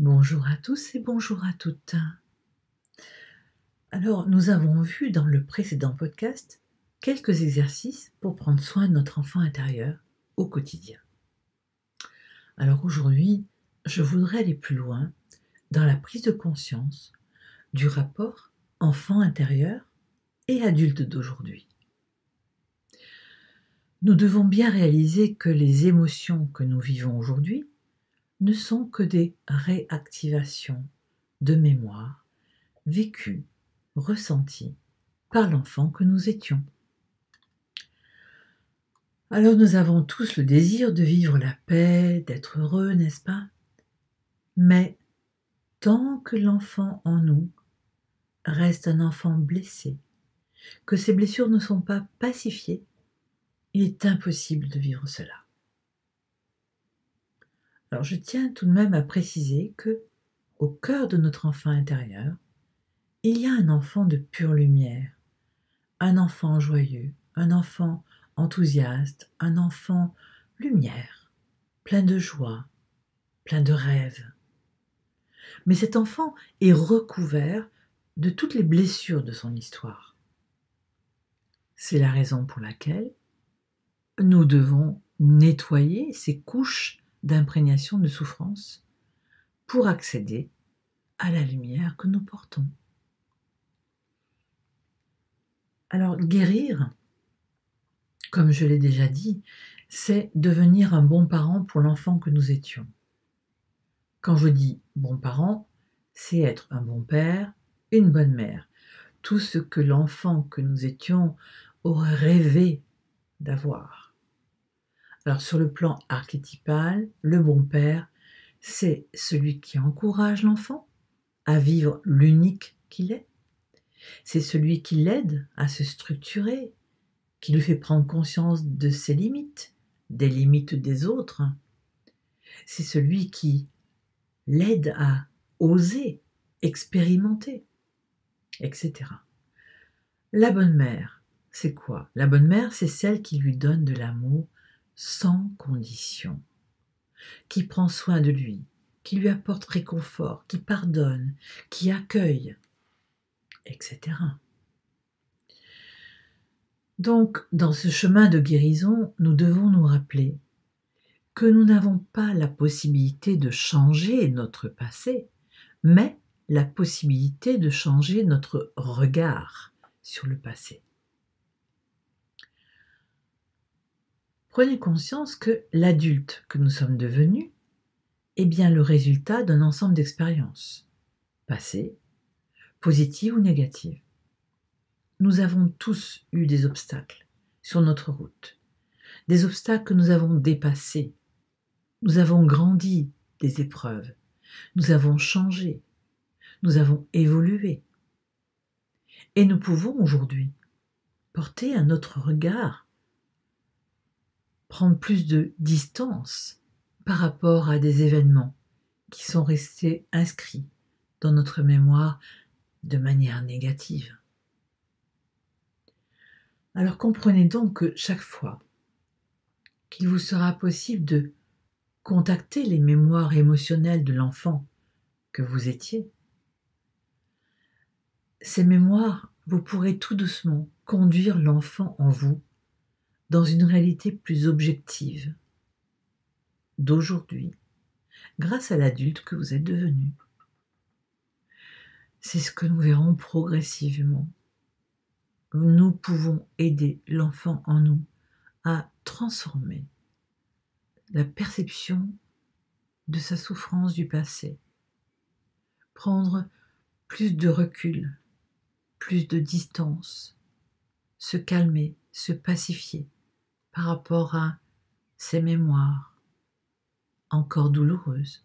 Bonjour à tous et bonjour à toutes. Alors, nous avons vu dans le précédent podcast quelques exercices pour prendre soin de notre enfant intérieur au quotidien. Alors aujourd'hui, je voudrais aller plus loin dans la prise de conscience du rapport enfant intérieur et adulte d'aujourd'hui. Nous devons bien réaliser que les émotions que nous vivons aujourd'hui ne sont que des réactivations de mémoire vécues, ressenties par l'enfant que nous étions. Alors nous avons tous le désir de vivre la paix, d'être heureux, n'est-ce pas? Mais tant que l'enfant en nous reste un enfant blessé, que ces blessures ne sont pas pacifiées, il est impossible de vivre cela. Alors je tiens tout de même à préciser que, au cœur de notre enfant intérieur, il y a un enfant de pure lumière, un enfant joyeux, un enfant enthousiaste, un enfant lumière, plein de joie, plein de rêves. Mais cet enfant est recouvert de toutes les blessures de son histoire. C'est la raison pour laquelle nous devons nettoyer ces couches d'imprégnation de souffrance pour accéder à la lumière que nous portons. Alors guérir, comme je l'ai déjà dit, c'est devenir un bon parent pour l'enfant que nous étions. Quand je dis bon parent, c'est être un bon père, une bonne mère. Tout ce que l'enfant que nous étions aurait rêvé d'avoir. Alors sur le plan archétypal, le bon père, c'est celui qui encourage l'enfant à vivre l'unique qu'il est. C'est celui qui l'aide à se structurer, qui lui fait prendre conscience de ses limites, des limites des autres. C'est celui qui l'aide à oser, expérimenter, etc. La bonne mère, c'est quoi? La bonne mère, c'est celle qui lui donne de l'amour sans condition, qui prend soin de lui, qui lui apporte réconfort, qui pardonne, qui accueille, etc. Donc, dans ce chemin de guérison, nous devons nous rappeler que nous n'avons pas la possibilité de changer notre passé, mais la possibilité de changer notre regard sur le passé. Prenez conscience que l'adulte que nous sommes devenus est bien le résultat d'un ensemble d'expériences, passées, positives ou négatives. Nous avons tous eu des obstacles sur notre route, des obstacles que nous avons dépassés. Nous avons grandi des épreuves, nous avons changé, nous avons évolué. Et nous pouvons aujourd'hui porter un autre regard, prendre plus de distance par rapport à des événements qui sont restés inscrits dans notre mémoire de manière négative. Alors comprenez donc que chaque fois qu'il vous sera possible de contacter les mémoires émotionnelles de l'enfant que vous étiez, ces mémoires, vous pourrez tout doucement conduire l'enfant en vous dans une réalité plus objective d'aujourd'hui, grâce à l'adulte que vous êtes devenu. C'est ce que nous verrons progressivement. Nous pouvons aider l'enfant en nous à transformer la perception de sa souffrance du passé, prendre plus de recul, plus de distance, se calmer, se pacifier par rapport à ces mémoires encore douloureuses.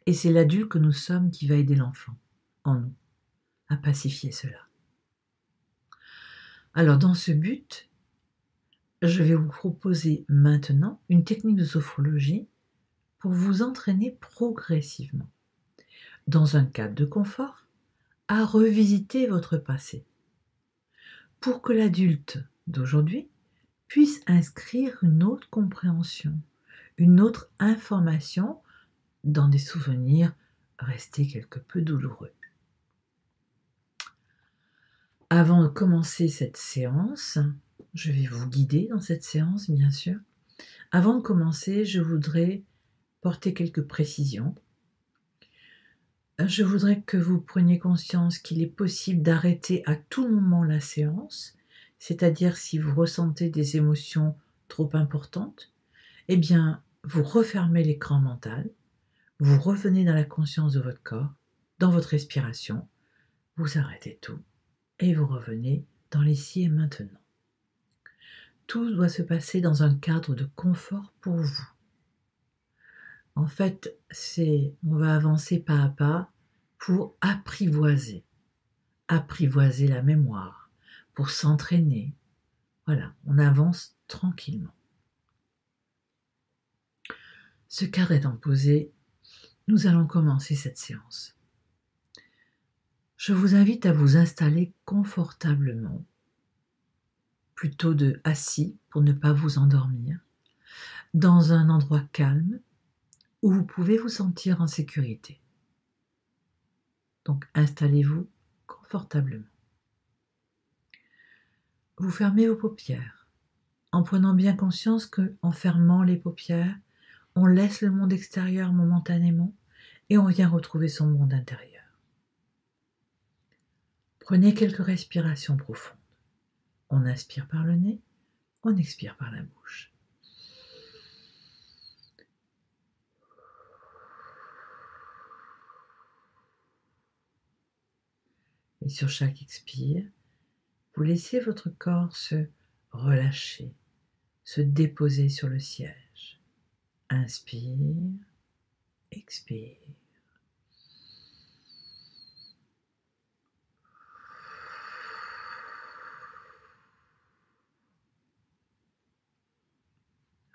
Et c'est l'adulte que nous sommes qui va aider l'enfant en nous à pacifier cela. Alors dans ce but, je vais vous proposer maintenant une technique de sophrologie pour vous entraîner progressivement, dans un cadre de confort, à revisiter votre passé, pour que l'adulte d'aujourd'hui puisse inscrire une autre compréhension, une autre information dans des souvenirs restés quelque peu douloureux. Avant de commencer cette séance, je vais vous guider dans cette séance, bien sûr. Avant de commencer, je voudrais porter quelques précisions. Je voudrais que vous preniez conscience qu'il est possible d'arrêter à tout moment la séance, c'est-à-dire si vous ressentez des émotions trop importantes, eh bien, vous refermez l'écran mental, vous revenez dans la conscience de votre corps, dans votre respiration, vous arrêtez tout et vous revenez dans l'ici et maintenant. Tout doit se passer dans un cadre de confort pour vous. En fait, on va avancer pas à pas pour apprivoiser la mémoire, pour s'entraîner. Voilà, on avance tranquillement. Ce cadre étant posé, nous allons commencer cette séance. Je vous invite à vous installer confortablement, plutôt de assis pour ne pas vous endormir, dans un endroit calme où vous pouvez vous sentir en sécurité. Donc installez-vous confortablement. Vous fermez vos paupières, en prenant bien conscience qu'en fermant les paupières, on laisse le monde extérieur momentanément et on vient retrouver son monde intérieur. Prenez quelques respirations profondes. On inspire par le nez, on expire par la bouche. Et sur chaque expire, vous laissez votre corps se relâcher, se déposer sur le siège. Inspire, expire.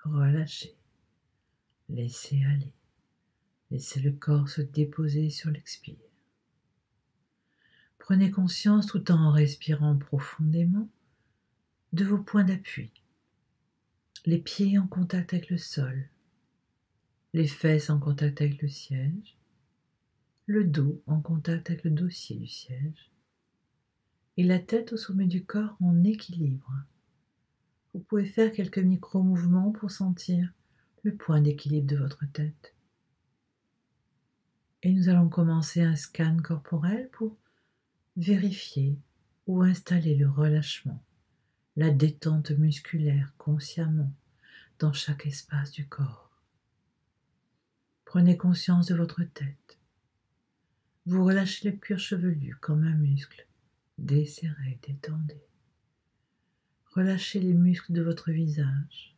Relâchez, laissez aller, laissez le corps se déposer sur l'expire. Prenez conscience tout en respirant profondément de vos points d'appui, les pieds en contact avec le sol, les fesses en contact avec le siège, le dos en contact avec le dossier du siège et la tête au sommet du corps en équilibre. Vous pouvez faire quelques micro-mouvements pour sentir le point d'équilibre de votre tête. Et nous allons commencer un scan corporel pour vérifier ou installer le relâchement, la détente musculaire consciemment dans chaque espace du corps. Prenez conscience de votre tête. Vous relâchez le cuir chevelu comme un muscle. Desserrez, détendez. Relâchez les muscles de votre visage.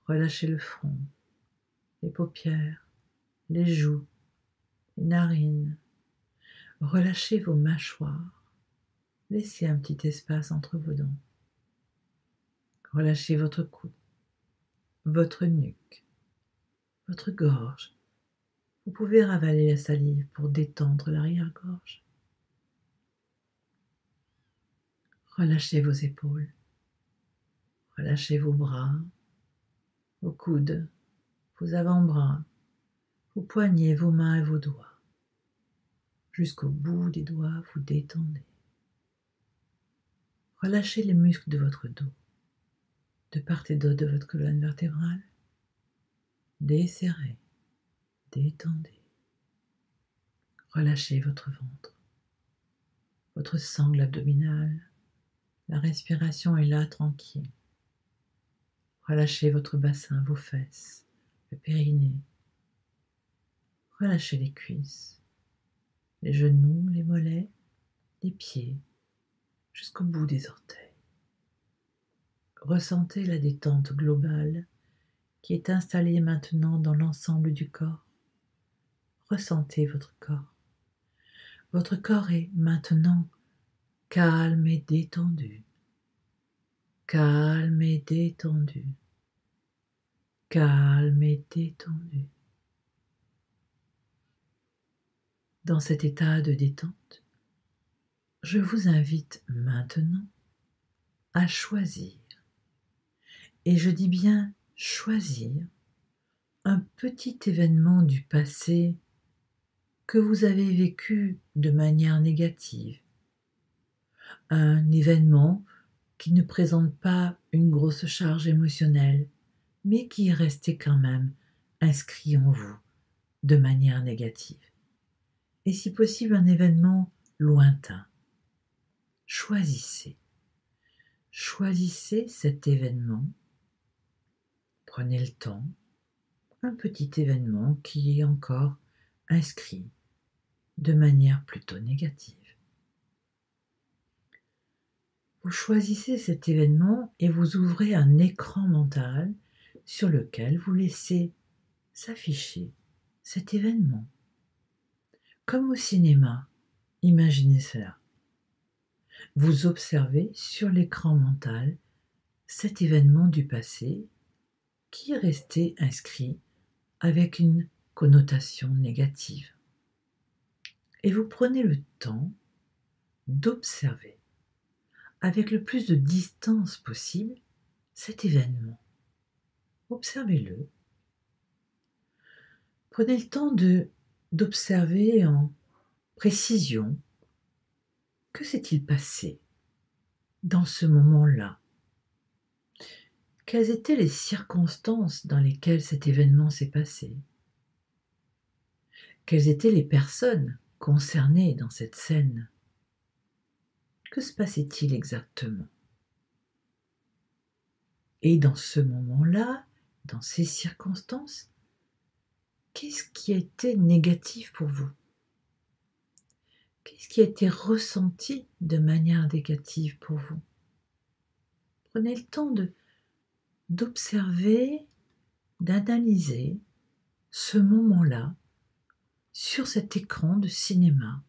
Relâchez le front, les paupières, les joues, les narines. Relâchez vos mâchoires. Laissez un petit espace entre vos dents. Relâchez votre cou, votre nuque, votre gorge. Vous pouvez ravaler la salive pour détendre l'arrière-gorge. Relâchez vos épaules. Relâchez vos bras, vos coudes, vos avant-bras, vos poignets, vos mains et vos doigts. Jusqu'au bout des doigts, vous détendez. Relâchez les muscles de votre dos, de part et d'autre de votre colonne vertébrale. Desserrez, détendez. Relâchez votre ventre, votre sangle abdominale. La respiration est là, tranquille. Relâchez votre bassin, vos fesses, le périnée. Relâchez les cuisses, les genoux, les mollets, les pieds, jusqu'au bout des orteils. Ressentez la détente globale qui est installée maintenant dans l'ensemble du corps. Ressentez votre corps. Votre corps est maintenant calme et détendu. Calme et détendu. Calme et détendu. Dans cet état de détente, je vous invite maintenant à choisir, et je dis bien choisir, un petit événement du passé que vous avez vécu de manière négative, un événement qui ne présente pas une grosse charge émotionnelle, mais qui est resté quand même inscrit en vous de manière négative. Et si possible, un événement lointain. Choisissez cet événement. Prenez le temps, un petit événement qui est encore inscrit de manière plutôt négative. Vous choisissez cet événement et vous ouvrez un écran mental sur lequel vous laissez s'afficher cet événement. Comme au cinéma, imaginez cela. Vous observez sur l'écran mental cet événement du passé qui est resté inscrit avec une connotation négative. Et vous prenez le temps d'observer avec le plus de distance possible cet événement. Observez-le. Prenez le temps d'observer en précision. Que s'est-il passé dans ce moment-là? Quelles étaient les circonstances dans lesquelles cet événement s'est passé? Quelles étaient les personnes concernées dans cette scène? Que se passait-il exactement? Et dans ce moment-là, dans ces circonstances, qu'est-ce qui a été négatif pour vous? Qu'est-ce qui a été ressenti de manière négative pour vous? Prenez le temps d'observer, d'analyser ce moment-là sur cet écran de cinéma.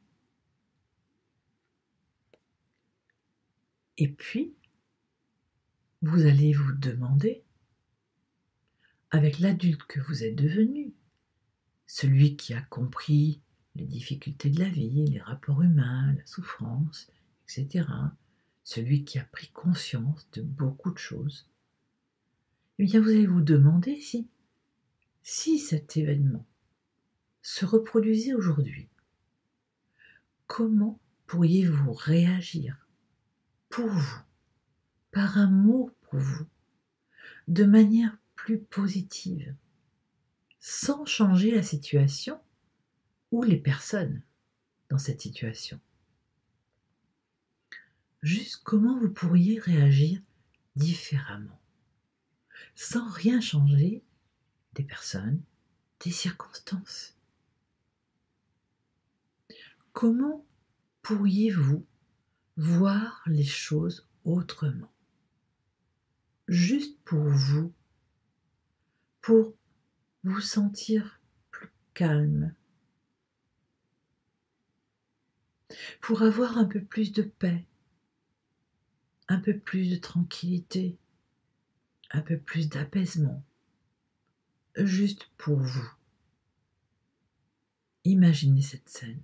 Et puis, vous allez vous demander, avec l'adulte que vous êtes devenu, celui qui a compris les difficultés de la vie, les rapports humains, la souffrance, etc., celui qui a pris conscience de beaucoup de choses, eh bien vous allez vous demander si cet événement se reproduisait aujourd'hui, comment pourriez-vous réagir pour vous, par amour pour vous, de manière plus positive, sans changer la situation ou les personnes dans cette situation. Juste comment vous pourriez réagir différemment, sans rien changer des personnes, des circonstances. Comment pourriez-vous voir les choses autrement? Juste pour vous sentir plus calme, pour avoir un peu plus de paix, un peu plus de tranquillité, un peu plus d'apaisement, juste pour vous. Imaginez cette scène.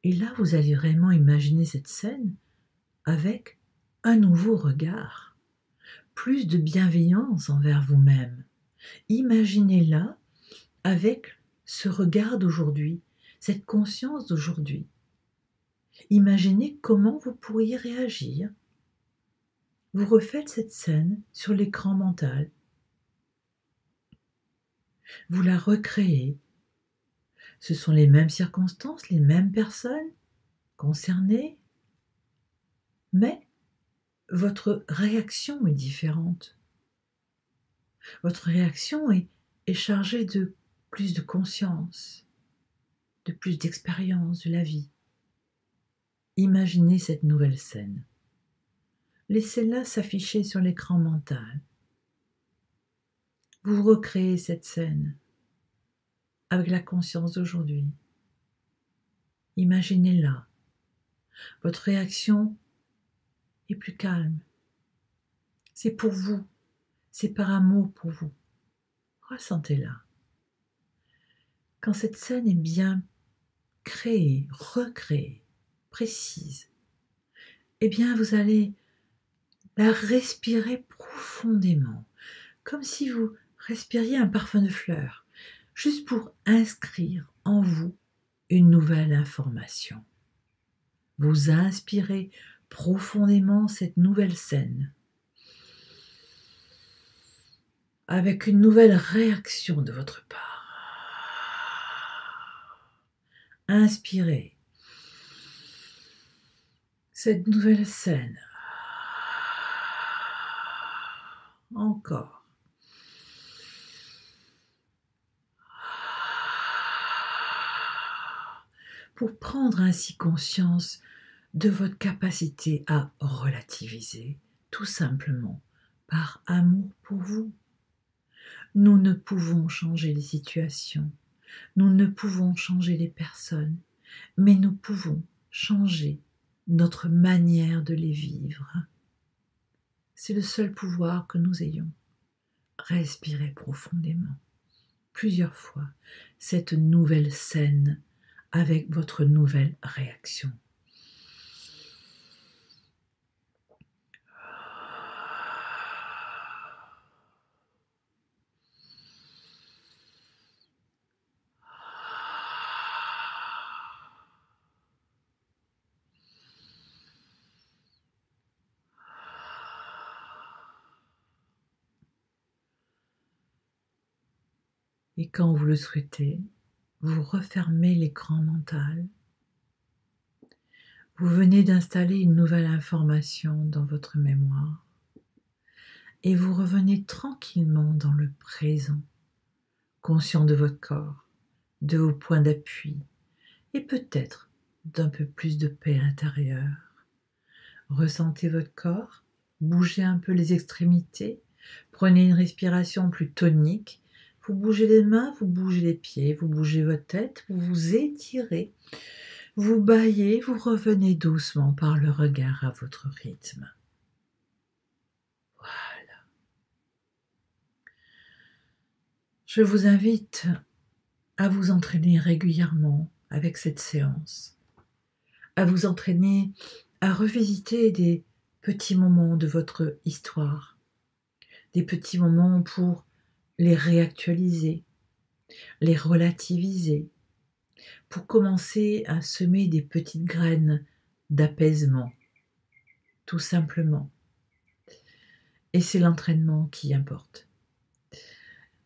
Et là, vous allez vraiment imaginer cette scène avec un nouveau regard, plus de bienveillance envers vous-même. Imaginez-la avec ce regard d'aujourd'hui, cette conscience d'aujourd'hui. Imaginez comment vous pourriez réagir. Vous refaites cette scène sur l'écran mental. Vous la recréez. Ce sont les mêmes circonstances, les mêmes personnes concernées, mais votre réaction est différente. Votre réaction est chargée de plus de conscience, de plus d'expérience de la vie. Imaginez cette nouvelle scène. Laissez-la s'afficher sur l'écran mental. Vous recréez cette scène avec la conscience d'aujourd'hui. Imaginez-la. Votre réaction est plus calme. C'est pour vous. C'est par amour pour vous. Ressentez-la. Quand cette scène est bien créée, recréée, précise, eh bien vous allez la respirer profondément, comme si vous respiriez un parfum de fleurs, juste pour inscrire en vous une nouvelle information. Vous inspirez profondément cette nouvelle scène, avec une nouvelle réaction de votre part. Inspirez cette nouvelle scène. Encore. Pour prendre ainsi conscience de votre capacité à relativiser, tout simplement par amour pour vous. Nous ne pouvons changer les situations, nous ne pouvons changer les personnes, mais nous pouvons changer notre manière de les vivre. C'est le seul pouvoir que nous ayons. Respirez profondément, plusieurs fois, cette nouvelle scène avec votre nouvelle réaction. Et quand vous le souhaitez, vous refermez l'écran mental. Vous venez d'installer une nouvelle information dans votre mémoire et vous revenez tranquillement dans le présent, conscient de votre corps, de vos points d'appui et peut-être d'un peu plus de paix intérieure. Ressentez votre corps, bougez un peu les extrémités, prenez une respiration plus tonique. Vous bougez les mains, vous bougez les pieds, vous bougez votre tête, vous vous étirez, vous bâillez, vous revenez doucement par le regard à votre rythme. Voilà. Je vous invite à vous entraîner régulièrement avec cette séance, à vous entraîner à revisiter des petits moments de votre histoire, des petits moments pour les réactualiser, les relativiser, pour commencer à semer des petites graines d'apaisement, tout simplement. Et c'est l'entraînement qui importe.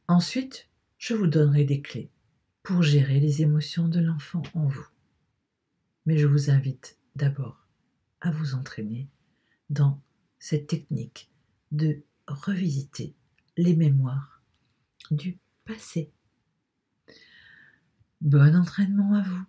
Ensuite, je vous donnerai des clés pour gérer les émotions de l'enfant en vous. Mais je vous invite d'abord à vous entraîner dans cette technique de revisiter les mémoires du passé. Bon entraînement à vous.